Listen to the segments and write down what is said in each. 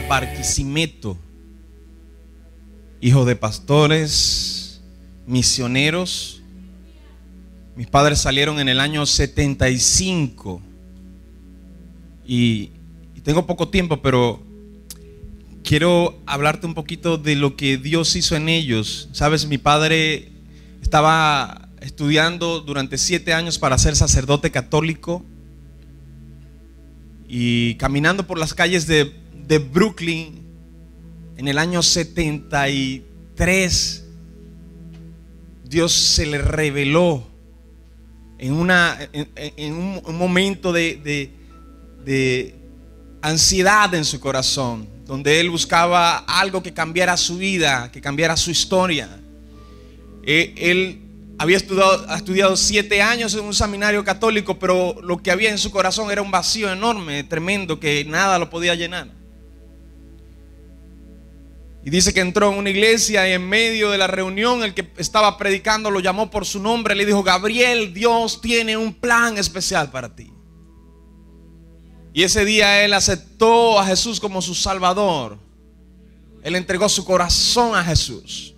Barquisimeto, hijo de pastores, misioneros. Mis padres salieron en el año 75 y tengo poco tiempo, pero quiero hablarte un poquito de lo que Dios hizo en ellos. Sabes, mi padre estaba estudiando durante 7 años para ser sacerdote católico, y caminando por las calles de Brooklyn en el año 73, Dios se le reveló en un momento de ansiedad en su corazón, donde él buscaba algo que cambiara su vida, que cambiara su historia. Él había estudiado 7 años en un seminario católico, pero lo que había en su corazón era un vacío enorme, tremendo, que nada lo podía llenar. Y dice que entró en una iglesia y en medio de la reunión el que estaba predicando lo llamó por su nombre, le dijo: Gabriel, Dios tiene un plan especial para ti. Y ese día él aceptó a Jesús como su Salvador. Él entregó su corazón a Jesús.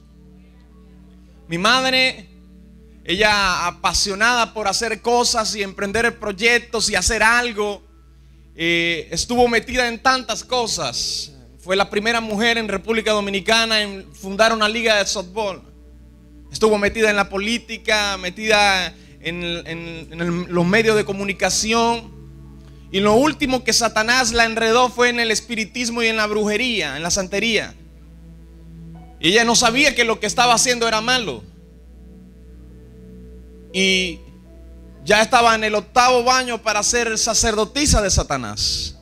Mi madre, ella apasionada por hacer cosas y emprender proyectos y hacer algo, estuvo metida en tantas cosas. Fue la primera mujer en República Dominicana en fundar una liga de softball. Estuvo metida en la política, metida en los medios de comunicación. Y lo último que Satanás la enredó fue en el espiritismo y en la brujería, en la santería. Y ella no sabía que lo que estaba haciendo era malo. Y ya estaba en el 8º año para ser sacerdotisa de Satanás.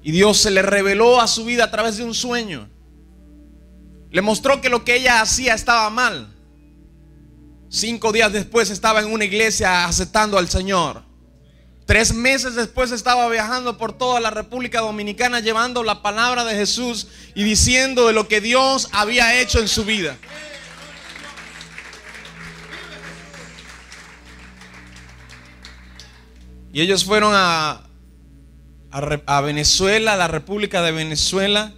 Y Dios se le reveló a su vida a través de un sueño. Le mostró que lo que ella hacía estaba mal. 5 días después estaba en una iglesia aceptando al Señor. 3 meses después estaba viajando por toda la República Dominicana llevando la palabra de Jesús y diciendo de lo que Dios había hecho en su vida. Y ellos fueron a Venezuela, a la República de Venezuela,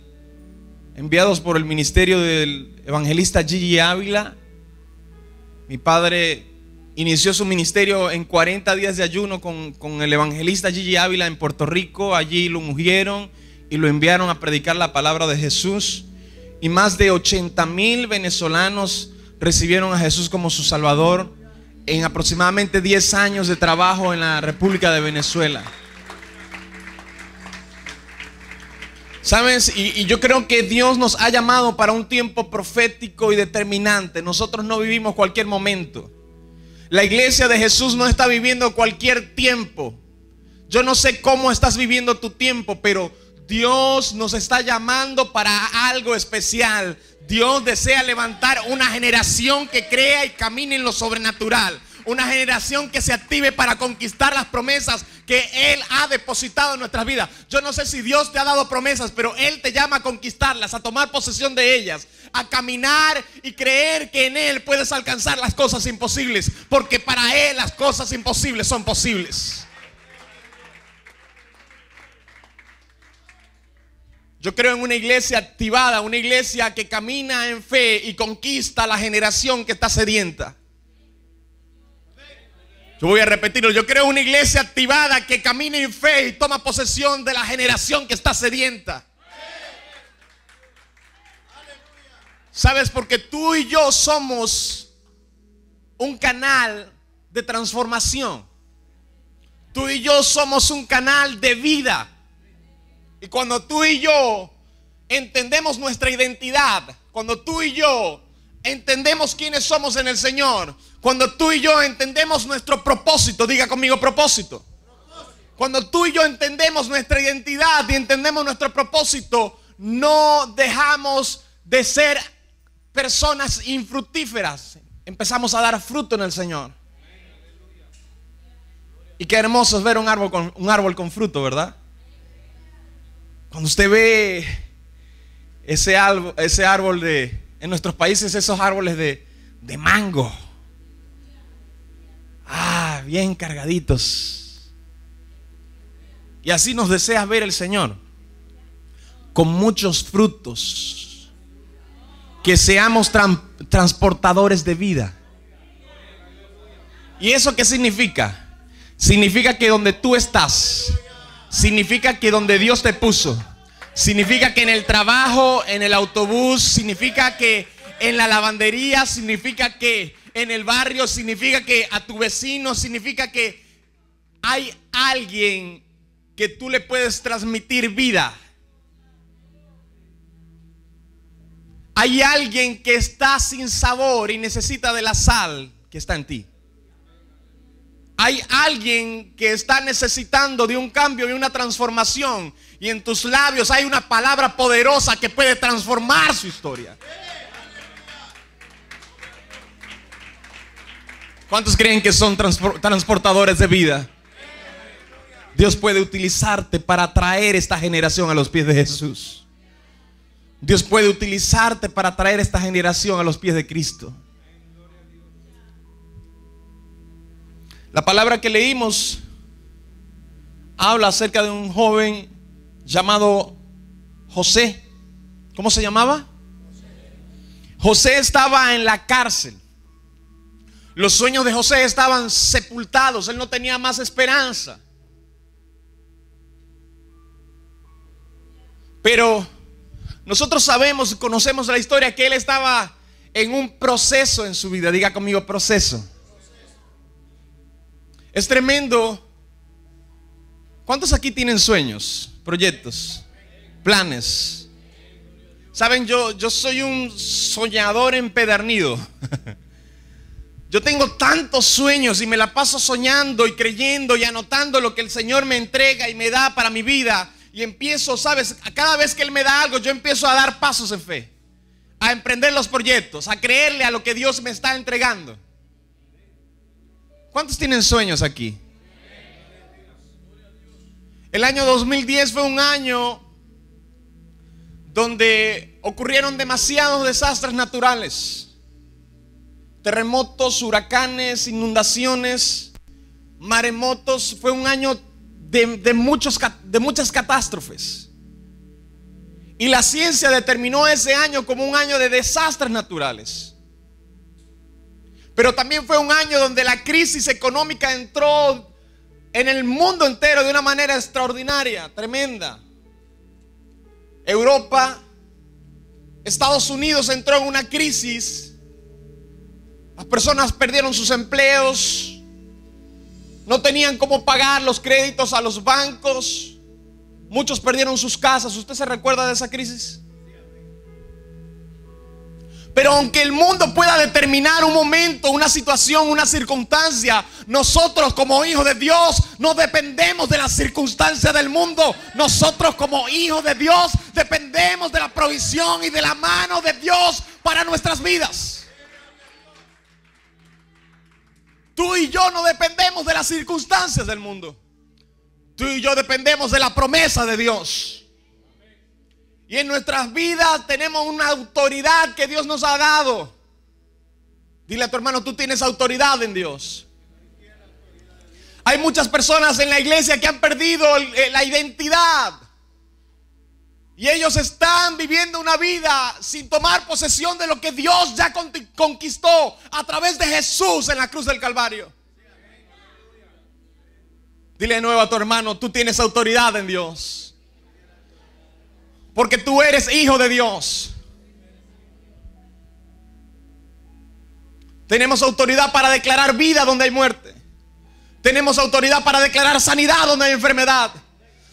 enviados por el ministerio del evangelista Gigi Ávila. Mi padre inició su ministerio en 40 días de ayuno con el evangelista Gigi Ávila en Puerto Rico. Allí lo ungieron y lo enviaron a predicar la palabra de Jesús. Y más de 80,000 venezolanos recibieron a Jesús como su Salvador en aproximadamente 10 años de trabajo en la República de Venezuela. ¿Sabes? Y yo creo que Dios nos ha llamado para un tiempo profético y determinante. Nosotros no vivimos cualquier momento. La iglesia de Jesús no está viviendo cualquier tiempo. Yo no sé cómo estás viviendo tu tiempo, pero Dios nos está llamando para algo especial. Dios desea levantar una generación que crea y camine en lo sobrenatural. Una generación que se active para conquistar las promesas que Él ha depositado en nuestras vidas. Yo no sé si Dios te ha dado promesas, pero Él te llama a conquistarlas, a tomar posesión de ellas, a caminar y creer que en Él puedes alcanzar las cosas imposibles, porque para Él las cosas imposibles son posibles. Yo creo en una iglesia activada, una iglesia que camina en fe y conquista a la generación que está sedienta. Yo voy a repetirlo. Yo creo en una iglesia activada que camina en fe y toma posesión de la generación que está sedienta. ¿Sabes? Porque tú y yo somos un canal de transformación. Tú y yo somos un canal de vida. Y cuando tú y yo entendemos nuestra identidad, cuando tú y yo entendemos quiénes somos en el Señor, cuando tú y yo entendemos nuestro propósito, diga conmigo propósito. Cuando tú y yo entendemos nuestra identidad y entendemos nuestro propósito, no dejamos de ser personas infructíferas. Empezamos a dar fruto en el Señor. Y qué hermoso es ver un árbol con fruto, ¿verdad? Cuando usted ve ese árbol en nuestros países, esos árboles de mango, bien cargaditos. Y así nos desea ver el Señor. con muchos frutos, que seamos transportadores de vida. ¿Y eso qué significa? Significa que donde tú estás, significa que donde Dios te puso, significa que en el trabajo, en el autobús, significa que en la lavandería, significa que en el barrio, significa que a tu vecino, significa que hay alguien que tú le puedes transmitir vida. Hay alguien que está sin sabor y necesita de la sal que está en ti. Hay alguien que está necesitando de un cambio, de una transformación, y en tus labios hay una palabra poderosa que puede transformar su historia. ¿Cuántos creen que son transportadores de vida? Dios puede utilizarte para traer esta generación a los pies de Jesús. Dios puede utilizarte para traer esta generación a los pies de Cristo. La palabra que leímos habla acerca de un joven llamado José. ¿Cómo se llamaba? José estaba en la cárcel. Los sueños de José estaban sepultados. Él no tenía más esperanza. Pero nosotros sabemos y conocemos la historia que él estaba en un proceso en su vida. Diga conmigo, proceso. Es tremendo. ¿Cuántos aquí tienen sueños, proyectos, planes? Saben, yo soy un soñador empedernido. Yo tengo tantos sueños y me la paso soñando y creyendo y anotando lo que el Señor me entrega y me da para mi vida. Y empiezo, ¿sabes? Cada vez que Él me da algo, yo empiezo a dar pasos en fe, a emprender los proyectos, a creerle a lo que Dios me está entregando. ¿Cuántos tienen sueños aquí? El año 2010 fue un año donde ocurrieron demasiados desastres naturales. Terremotos, huracanes, inundaciones, maremotos. Fue un año de muchas catástrofes. Y la ciencia determinó ese año como un año de desastres naturales. Pero también fue un año donde la crisis económica entró en el mundo entero de una manera extraordinaria, tremenda. Europa, Estados Unidos entró en una crisis. Las personas perdieron sus empleos, no tenían cómo pagar los créditos a los bancos, muchos perdieron sus casas. ¿Usted se recuerda de esa crisis? Pero aunque el mundo pueda determinar un momento, una situación, una circunstancia, nosotros como hijos de Dios no dependemos de las circunstancias del mundo. Nosotros como hijos de Dios dependemos de la provisión y de la mano de Dios para nuestras vidas. Tú y yo no dependemos de las circunstancias del mundo. Tú y yo dependemos de la promesa de Dios. Y en nuestras vidas tenemos una autoridad que Dios nos ha dado. Dile a tu hermano, tú tienes autoridad en Dios. Hay muchas personas en la iglesia que han perdido la identidad. Y ellos están viviendo una vida sin tomar posesión de lo que Dios ya conquistó a través de Jesús en la cruz del Calvario. Dile de nuevo a tu hermano, tú tienes autoridad en Dios. Porque tú eres hijo de Dios. Tenemos autoridad para declarar vida donde hay muerte. Tenemos autoridad para declarar sanidad donde hay enfermedad.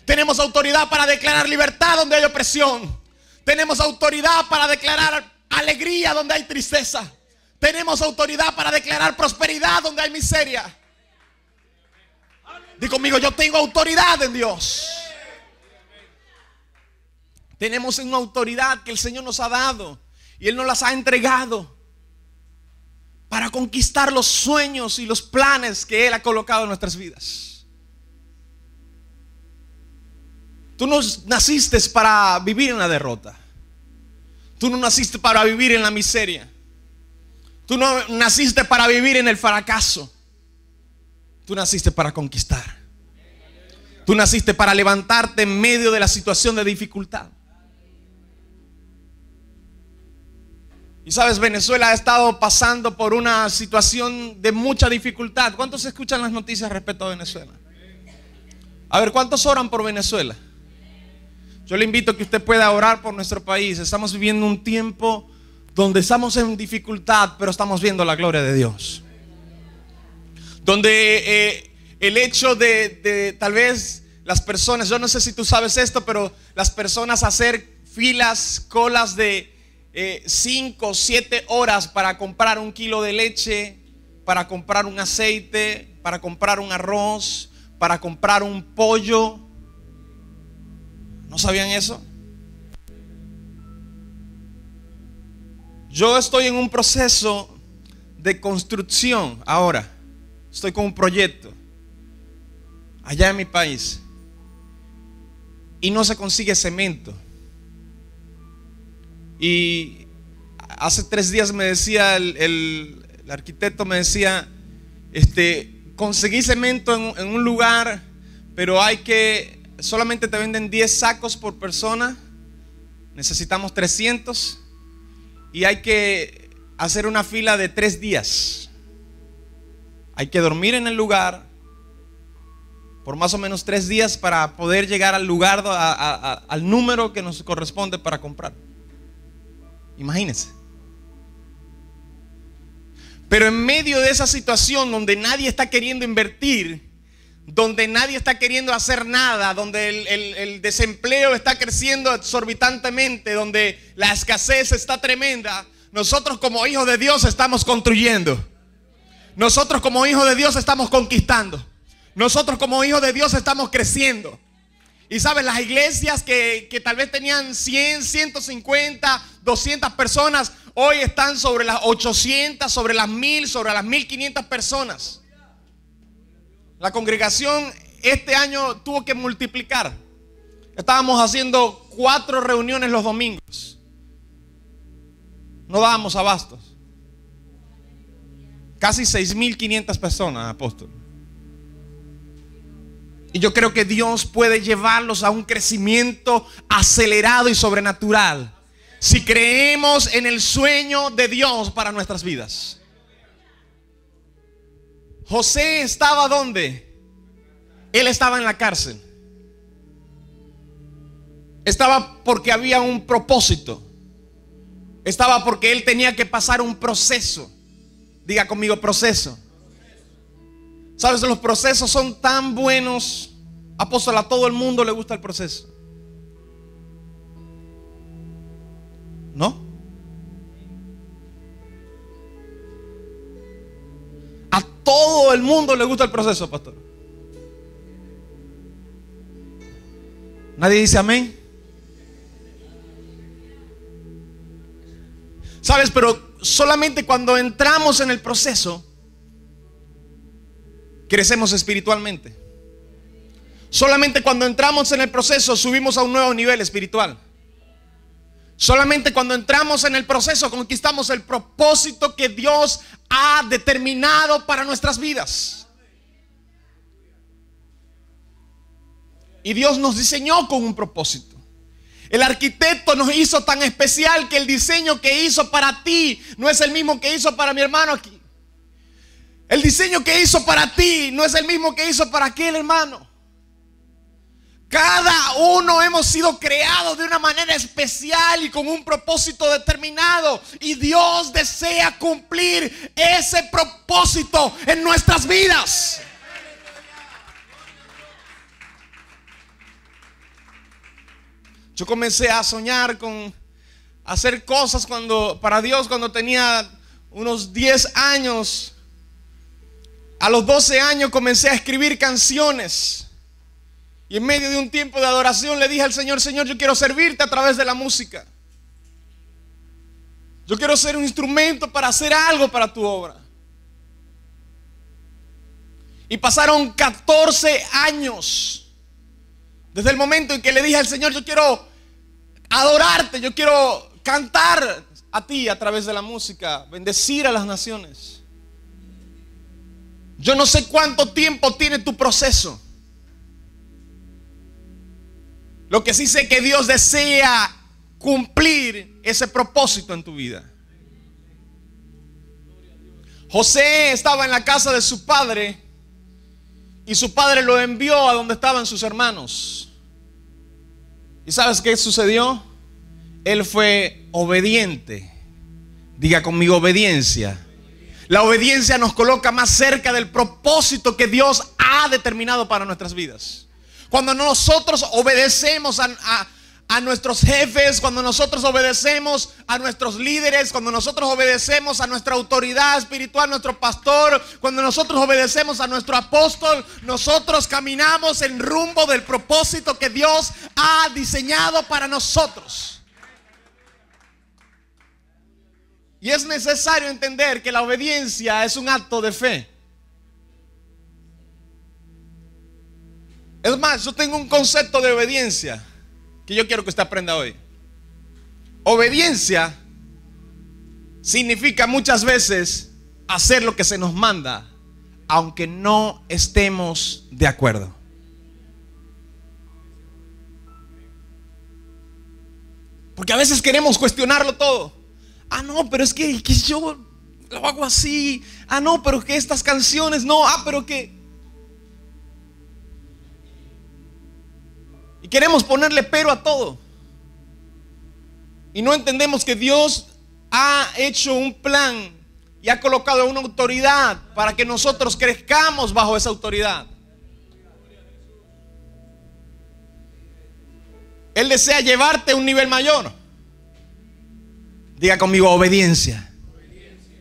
Tenemos autoridad para declarar libertad donde hay opresión. Tenemos autoridad para declarar alegría donde hay tristeza. Tenemos autoridad para declarar prosperidad donde hay miseria. Di conmigo, yo tengo autoridad en Dios. Tenemos una autoridad que el Señor nos ha dado y Él nos las ha entregado para conquistar los sueños y los planes que Él ha colocado en nuestras vidas. Tú no naciste para vivir en la derrota. Tú no naciste para vivir en la miseria. Tú no naciste para vivir en el fracaso. Tú naciste para conquistar. Tú naciste para levantarte en medio de la situación de dificultad. Y sabes, Venezuela ha estado pasando por una situación de mucha dificultad. ¿Cuántos escuchan las noticias respecto a Venezuela? A ver, ¿cuántos oran por Venezuela? Yo le invito a que usted pueda orar por nuestro país. Estamos viviendo un tiempo donde estamos en dificultad, pero estamos viendo la gloria de Dios. Donde el hecho de tal vez las personas, yo no sé si tú sabes esto, pero las personas hacer filas, colas de 5 o 7 horas para comprar un kilo de leche, para comprar un aceite, para comprar un arroz, para comprar un pollo. ¿No sabían eso? Yo estoy en un proceso de construcción ahora. Estoy con un proyecto allá en mi país y no se consigue cemento. Y hace 3 días me decía el arquitecto, me decía, conseguí cemento en un lugar, pero solamente te venden 10 sacos por persona. Necesitamos 300 y hay que hacer una fila de 3 días. Hay que dormir en el lugar por más o menos 3 días para poder llegar al lugar, al número que nos corresponde para comprar. Imagínense. Pero en medio de esa situación donde nadie está queriendo invertir, donde nadie está queriendo hacer nada, donde el desempleo está creciendo exorbitantemente, donde la escasez está tremenda, nosotros como hijos de Dios estamos construyendo. Nosotros como hijos de Dios estamos conquistando. Nosotros como hijos de Dios estamos creciendo. Y sabes, las iglesias que tal vez tenían 100, 150, 200 personas, hoy están sobre las 800, sobre las 1000, sobre las 1500 personas. La congregación este año tuvo que multiplicar. Estábamos haciendo 4 reuniones los domingos. No dábamos abastos. Casi 6500 personas, apóstol. Y yo creo que Dios puede llevarlos a un crecimiento acelerado y sobrenatural si creemos en el sueño de Dios para nuestras vidas. José estaba ¿dónde? Él estaba en la cárcel. Estaba porque había un propósito. Estaba porque él tenía que pasar un proceso. Diga conmigo, proceso. ¿Sabes? Los procesos son tan buenos. Apóstol, a todo el mundo le gusta el proceso, ¿no? A todo el mundo le gusta el proceso, pastor. Nadie dice amén. ¿Sabes? Pero solamente cuando entramos en el proceso crecemos espiritualmente. Solamente cuando entramos en el proceso subimos a un nuevo nivel espiritual. Solamente cuando entramos en el proceso conquistamos el propósito que Dios ha determinado para nuestras vidas. Y Dios nos diseñó con un propósito. El arquitecto nos hizo tan especial que el diseño que hizo para ti no es el mismo que hizo para mi hermano aquí. El diseño que hizo para ti no es el mismo que hizo para aquel hermano. Cada uno hemos sido creados de una manera especial y con un propósito determinado. Y Dios desea cumplir ese propósito en nuestras vidas. Yo comencé a soñar con hacer cosas para Dios cuando tenía unos 10 años. A los 12 años comencé a escribir canciones. Y en medio de un tiempo de adoración le dije al Señor: Señor, yo quiero servirte a través de la música. Yo quiero ser un instrumento para hacer algo para tu obra. Y pasaron 14 años desde el momento en que le dije al Señor: yo quiero adorarte, yo quiero cantar a ti a través de la música, bendecir a las naciones. Yo no sé cuánto tiempo tiene tu proceso. Lo que sí sé que Dios desea cumplir ese propósito en tu vida. José estaba en la casa de su padre y su padre lo envió a donde estaban sus hermanos. ¿Y sabes qué sucedió? Él fue obediente. Diga conmigo, obediencia. La obediencia nos coloca más cerca del propósito que Dios ha determinado para nuestras vidas. Cuando nosotros obedecemos a nuestros jefes, cuando nosotros obedecemos a nuestros líderes, cuando nosotros obedecemos a nuestra autoridad espiritual, nuestro pastor, cuando nosotros obedecemos a nuestro apóstol, nosotros caminamos en rumbo del propósito que Dios ha diseñado para nosotros. Y es necesario entender que la obediencia es un acto de fe. Es más, yo tengo un concepto de obediencia que yo quiero que usted aprenda hoy. Obediencia significa muchas veces hacer lo que se nos manda, aunque no estemos de acuerdo. Porque a veces queremos cuestionarlo todo. Ah, no, pero es que yo lo hago así. Ah, no, pero que estas canciones no. Ah, pero que... Y queremos ponerle pero a todo. Y no entendemos que Dios ha hecho un plan y ha colocado una autoridad para que nosotros crezcamos bajo esa autoridad. Él desea llevarte a un nivel mayor. Diga conmigo, obediencia.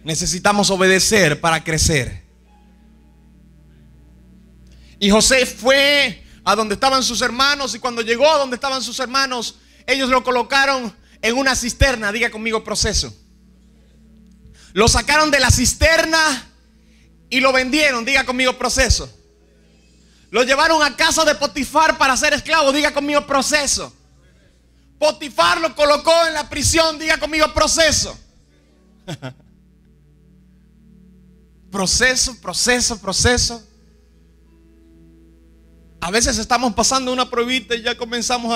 Necesitamos obedecer para crecer. Y José fue a donde estaban sus hermanos, y cuando llegó a donde estaban sus hermanos, ellos lo colocaron en una cisterna. Diga conmigo, proceso. Lo sacaron de la cisterna y lo vendieron. Diga conmigo, proceso. Lo llevaron a casa de Potifar para ser esclavo. Diga conmigo, proceso. Potifar lo colocó en la prisión. Diga conmigo, proceso. Proceso. A veces estamos pasando una pruebita y ya comenzamos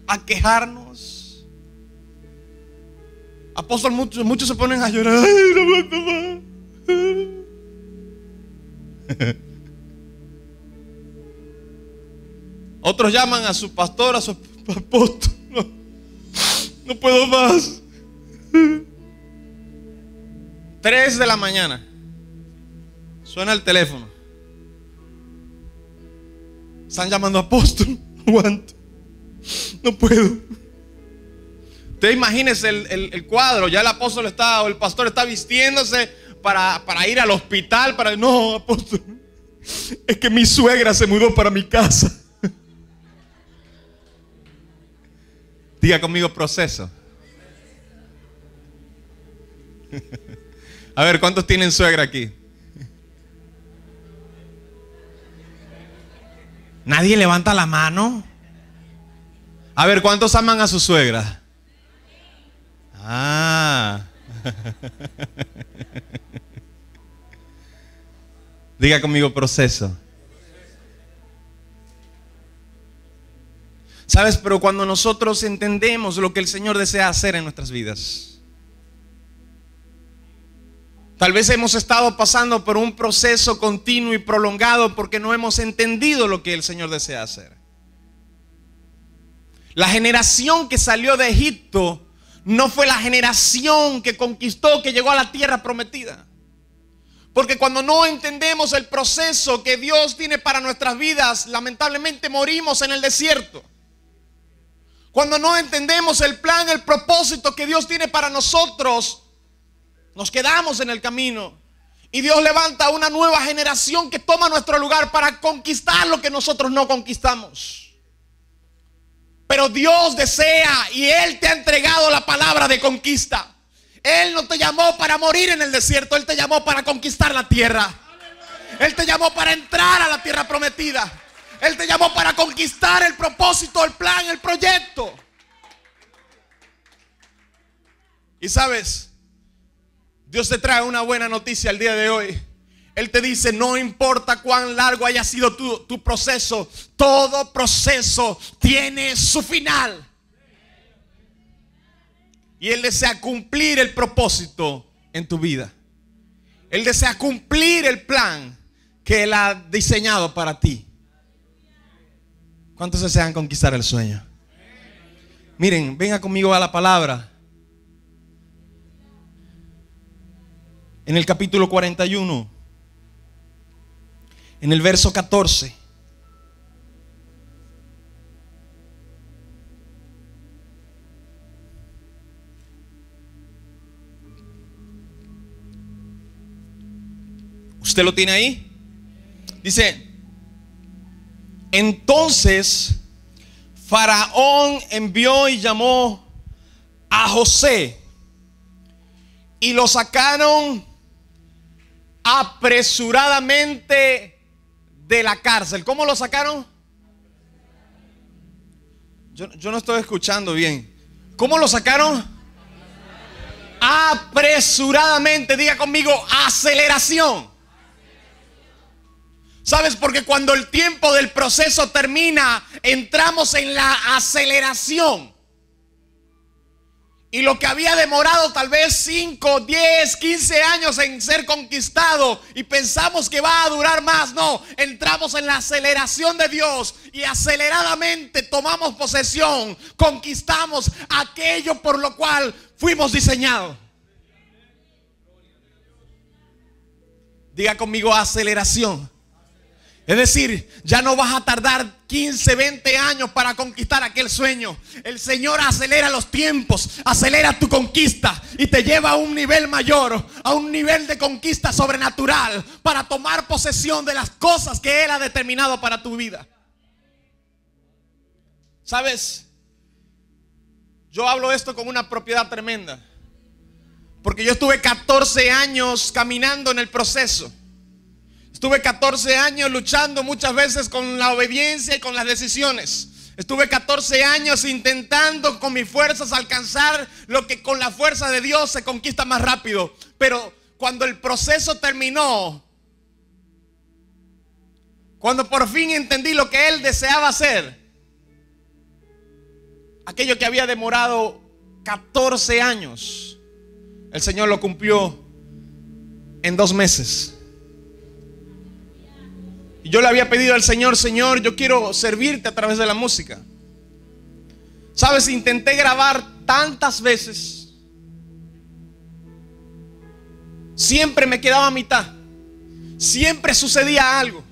a quejarnos. Apóstol, muchos se ponen a llorar. Ay, no aguanto más. Otros llaman a su pastor, a su apóstol. No puedo más. 3 de la mañana. Suena el teléfono. Están llamando a apóstol. Aguanto. No puedo. Usted imagínese el cuadro. Ya el apóstol está, o el pastor está vistiéndose para ir al hospital. No, apóstol, es que mi suegra se mudó para mi casa. Diga conmigo, proceso. A ver, ¿cuántos tienen suegra aquí? ¿Nadie levanta la mano? A ver, ¿cuántos aman a su suegra? Ah. Diga conmigo, proceso. ¿Sabes? Pero cuando nosotros entendemos lo que el Señor desea hacer en nuestras vidas, tal vez hemos estado pasando por un proceso continuo y prolongado porque no hemos entendido lo que el Señor desea hacer. La generación que salió de Egipto no fue la generación que conquistó, que llegó a la tierra prometida. Porque cuando no entendemos el proceso que Dios tiene para nuestras vidas, lamentablemente morimos en el desierto. Cuando no entendemos el plan, el propósito que Dios tiene para nosotros, nos quedamos en el camino. Y Dios levanta una nueva generación que toma nuestro lugar para conquistar lo que nosotros no conquistamos. Pero Dios desea, y Él te ha entregado la palabra de conquista. Él no te llamó para morir en el desierto. Él te llamó para conquistar la tierra. Él te llamó para entrar a la tierra prometida. Él te llamó para conquistar el propósito, el plan, el proyecto. Y sabes, Dios te trae una buena noticia el día de hoy. Él te dice, no importa cuán largo haya sido tu proceso, todo proceso tiene su final. Y Él desea cumplir el propósito en tu vida. Él desea cumplir el plan que Él ha diseñado para ti. ¿Cuántos desean conquistar el sueño? Miren, venga conmigo a la palabra. En el capítulo 41, en el verso 14. ¿Usted lo tiene ahí? Dice: entonces Faraón envió y llamó a José y lo sacaron apresuradamente de la cárcel. ¿Cómo lo sacaron? Yo no estoy escuchando bien. ¿Cómo lo sacaron? Apresuradamente. Diga conmigo: aceleración. ¿Sabes? Porque cuando el tiempo del proceso termina, entramos en la aceleración. Y lo que había demorado tal vez 5, 10, 15 años en ser conquistado y pensamos que va a durar más, no, entramos en la aceleración de Dios y aceleradamente tomamos posesión, conquistamos aquello por lo cual fuimos diseñados. Diga conmigo: aceleración. Es decir, ya no vas a tardar 15, 20 años para conquistar aquel sueño. El Señor acelera los tiempos, acelera tu conquista y te lleva a un nivel mayor, a un nivel de conquista sobrenatural, para tomar posesión de las cosas que Él ha determinado para tu vida. ¿Sabes? Yo hablo esto con una propiedad tremenda, porque yo estuve 14 años caminando en el proceso. Estuve 14 años luchando muchas veces con la obediencia y con las decisiones. Estuve 14 años intentando con mis fuerzas alcanzar lo que con la fuerza de Dios se conquista más rápido. Pero cuando el proceso terminó, cuando por fin entendí lo que Él deseaba hacer, aquello que había demorado 14 años, el Señor lo cumplió en 2 meses. Y yo le había pedido al Señor: Señor, yo quiero servirte a través de la música. ¿Sabes? Intenté grabar tantas veces. Siempre me quedaba a mitad. Siempre sucedía algo.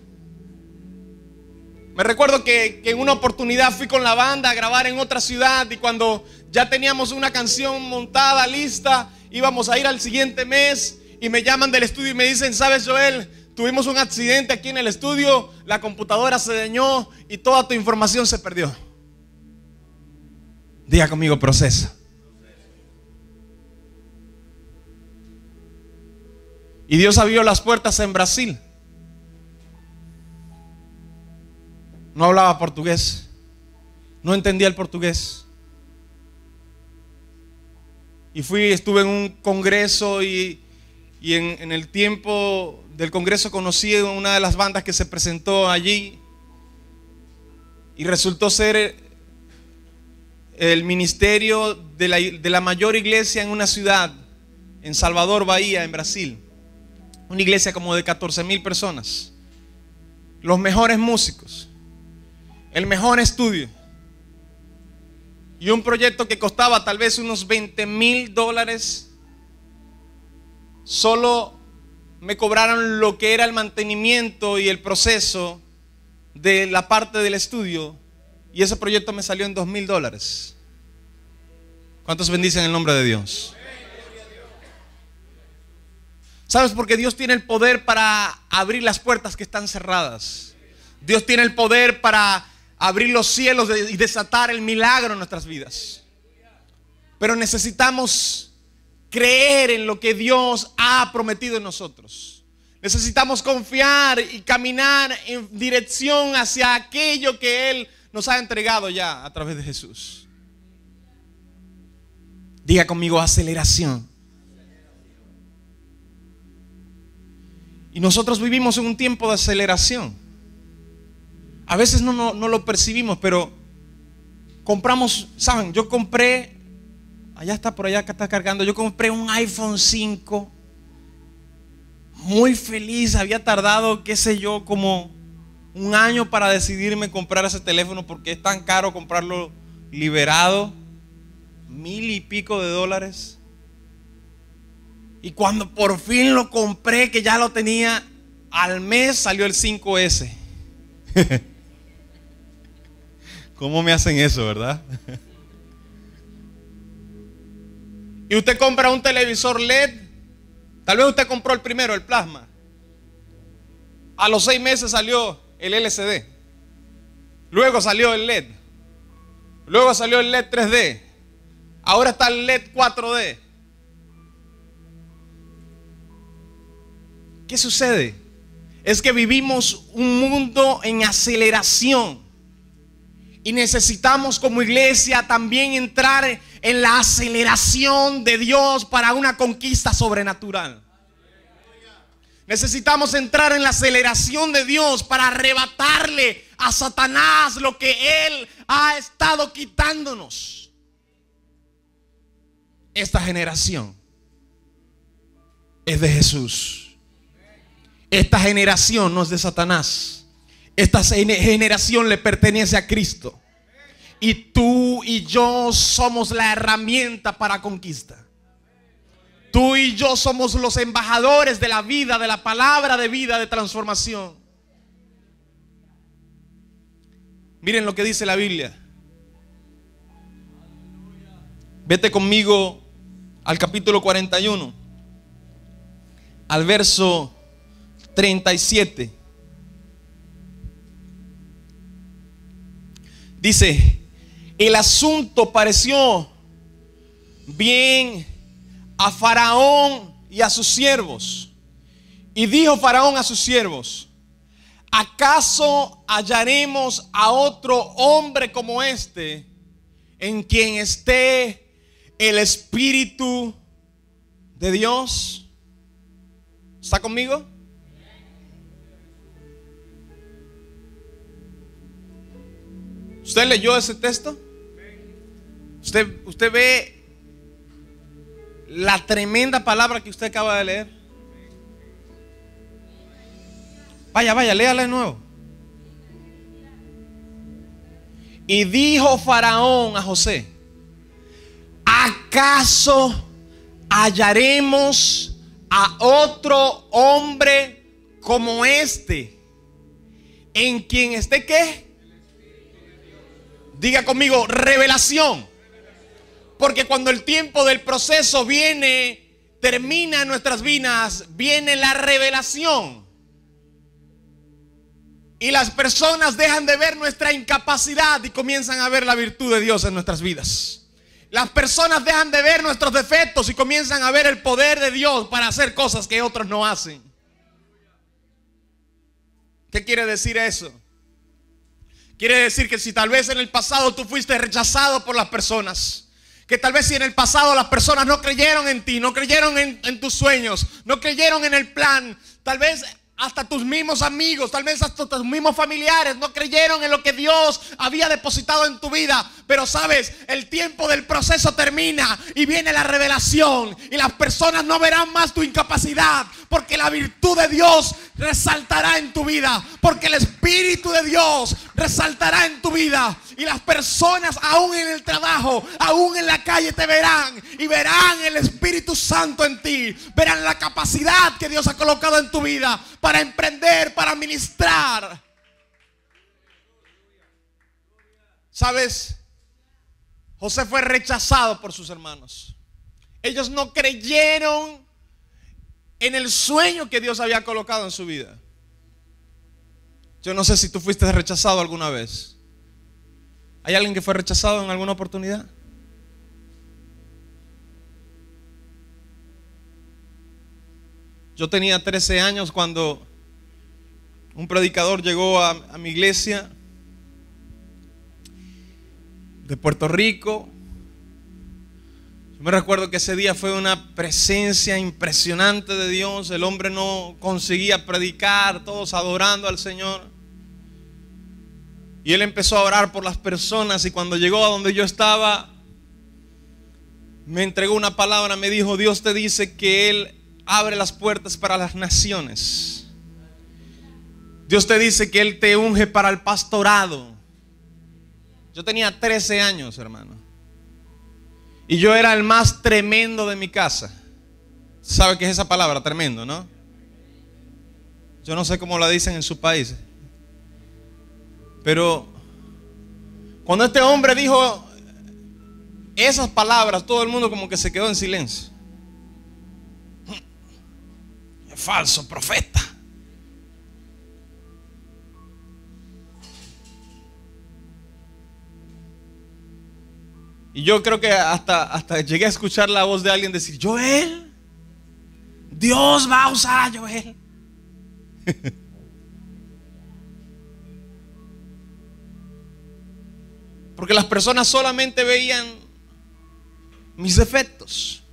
Me recuerdo que en una oportunidad fui con la banda a grabar en otra ciudad, y cuando ya teníamos una canción montada, lista, íbamos a ir al siguiente mes, y me llaman del estudio y me dicen: ¿sabes, Joel? Tuvimos un accidente aquí en el estudio, la computadora se dañó y toda tu información se perdió. Diga conmigo: proceso. Y Dios abrió las puertas en Brasil. No hablaba portugués, no entendía el portugués. Y estuve en un congreso y en el tiempo del congreso conocí a una de las bandas que se presentó allí, y resultó ser el ministerio de la mayor iglesia en una ciudad, en Salvador, Bahía, en Brasil. Una iglesia como de 14,000 personas, los mejores músicos, el mejor estudio, y un proyecto que costaba tal vez unos $20,000. Solo me cobraron lo que era el mantenimiento y el proceso de la parte del estudio, y ese proyecto me salió en $2,000. ¿Cuántos bendicen el nombre de Dios? ¿Sabes? Porque Dios tiene el poder para abrir las puertas que están cerradas. Dios tiene el poder para abrir los cielos y desatar el milagro en nuestras vidas. Pero necesitamos creer en lo que Dios ha prometido en nosotros. Necesitamos confiar y caminar en dirección hacia aquello que Él nos ha entregado ya a través de Jesús. Diga conmigo: aceleración. Y nosotros vivimos en un tiempo de aceleración. A veces no lo percibimos, pero compramos, ¿saben? Yo compré, allá está, por allá que está cargando, yo compré un iPhone 5 muy feliz. Había tardado, qué sé yo, como un año para decidirme comprar ese teléfono, porque es tan caro comprarlo liberado, $1,000 y pico. Y cuando por fin lo compré, que ya lo tenía, al mes salió el 5S. ¿Cómo me hacen eso, verdad? Y usted compra un televisor LED. Tal vez usted compró el primero, el plasma. A los 6 meses salió el LCD. Luego salió el LED. Luego salió el LED 3D. Ahora está el LED 4D. ¿Qué sucede? Es que vivimos un mundo en aceleración. Y necesitamos como iglesia también entrar en la aceleración de Dios para una conquista sobrenatural. Necesitamos entrar en la aceleración de Dios para arrebatarle a Satanás lo que Él ha estado quitándonos. Esta generación es de Jesús. Esta generación no es de Satanás. Esta generación le pertenece a Cristo. Y tú y yo somos la herramienta para conquista. Tú y yo somos los embajadores de la vida, de la palabra de vida, de transformación. Miren lo que dice la Biblia. Vete conmigo al capítulo 41, al verso 37. Dice: el asunto pareció bien a Faraón y a sus siervos. Y dijo Faraón a sus siervos: ¿acaso hallaremos a otro hombre como este, en quien esté el Espíritu de Dios? ¿Está conmigo? ¿Usted leyó ese texto? ¿Usted ve la tremenda palabra que usted acaba de leer? Vaya, léala de nuevo. Y dijo Faraón a José: ¿acaso hallaremos a otro hombre como este, en quien esté ¿qué? Diga conmigo: revelación. Porque cuando el tiempo del proceso termina en nuestras vidas, viene la revelación. Y las personas dejan de ver nuestra incapacidad y comienzan a ver la virtud de Dios en nuestras vidas. Las personas dejan de ver nuestros defectos y comienzan a ver el poder de Dios para hacer cosas que otros no hacen. ¿Qué quiere decir eso? Quiere decir que si tal vez en el pasado tú fuiste rechazado por las personas, que tal vez si en el pasado las personas no creyeron en ti, no creyeron en tus sueños, no creyeron en el plan, tal vez hasta tus mismos amigos, tal vez hasta tus mismos familiares no creyeron en lo que Dios había depositado en tu vida. Pero sabes, el tiempo del proceso termina y viene la revelación, y las personas no verán más tu incapacidad, porque la virtud de Dios resaltará en tu vida, porque el Espíritu de Dios resaltará en tu vida. Y las personas, aún en el trabajo, aún en la calle, te verán y verán el Espíritu Santo en ti. Verán la capacidad que Dios ha colocado en tu vida para emprender, para ministrar. ¿Sabes? José fue rechazado por sus hermanos. Ellos no creyeron en el sueño que Dios había colocado en su vida. Yo no sé si tú fuiste rechazado alguna vez. ¿Hay alguien que fue rechazado en alguna oportunidad? Yo tenía 13 años cuando un predicador llegó a mi iglesia de Puerto Rico. Yo me recuerdo que ese día fue una presencia impresionante de Dios. El hombre no conseguía predicar, todos adorando al Señor. Y él empezó a orar por las personas, y cuando llegó a donde yo estaba, me entregó una palabra, me dijo: Dios te dice que Él abre las puertas para las naciones. Dios te dice que Él te unge para el pastorado. Yo tenía 13 años, hermano, y yo era el más tremendo de mi casa. ¿Sabe qué es esa palabra? Tremendo, ¿no? Yo no sé cómo la dicen en su país, pero cuando este hombre dijo esas palabras, todo el mundo como que se quedó en silencio. Es falso profeta. Y yo creo que hasta llegué a escuchar la voz de alguien decir: Joel, Dios va a usar a Joel. Porque las personas solamente veían mis defectos.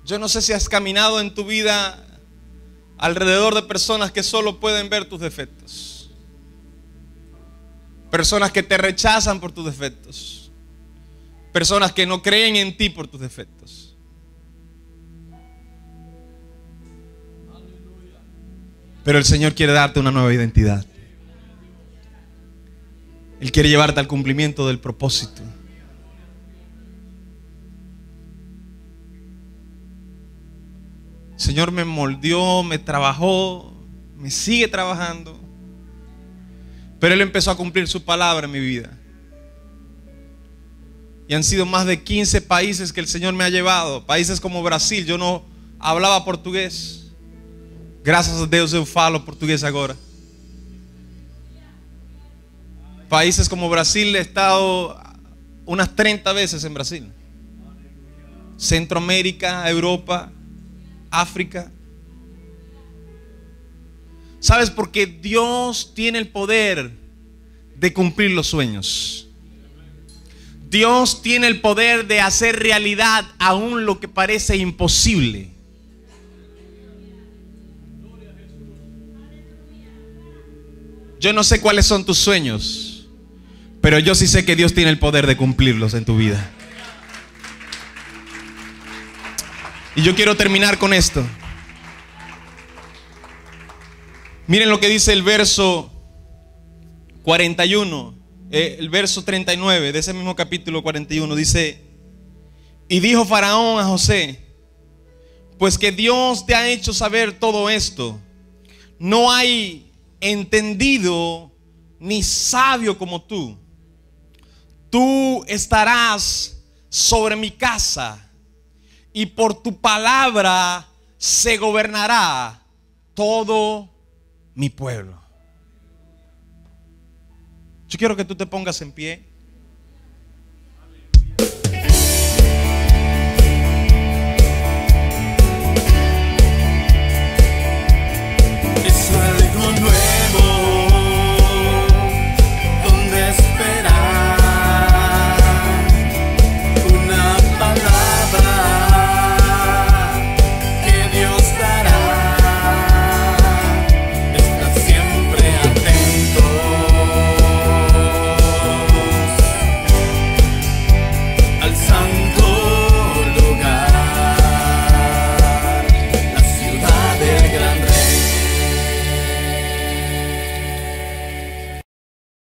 Yo no sé si has caminado en tu vida alrededor de personas que solo pueden ver tus defectos. Personas que te rechazan por tus defectos. Personas que no creen en ti por tus defectos. Pero el Señor quiere darte una nueva identidad. Él quiere llevarte al cumplimiento del propósito. El Señor me moldeó, me trabajó, me sigue trabajando. Pero Él empezó a cumplir su palabra en mi vida. Y han sido más de 15 países que el Señor me ha llevado. Países como Brasil, yo no hablaba portugués. Graças a Deus eu falo portugués ahora. Países como Brasil, he estado unas 30 veces en Brasil. Centroamérica, Europa, África. ¿Sabes? Porque Dios tiene el poder de cumplir los sueños. Dios tiene el poder de hacer realidad aún lo que parece imposible. Yo no sé cuáles son tus sueños, pero yo sí sé que Dios tiene el poder de cumplirlos en tu vida. Y yo quiero terminar con esto. Miren lo que dice el verso 41, el verso 39 de ese mismo capítulo 41. Dice: y dijo Faraón a José: pues que Dios te ha hecho saber todo esto, no hay entendido ni sabio como tú. Tú estarás sobre mi casa, y por tu palabra se gobernará todo mi pueblo. Yo quiero que tú te pongas en pie.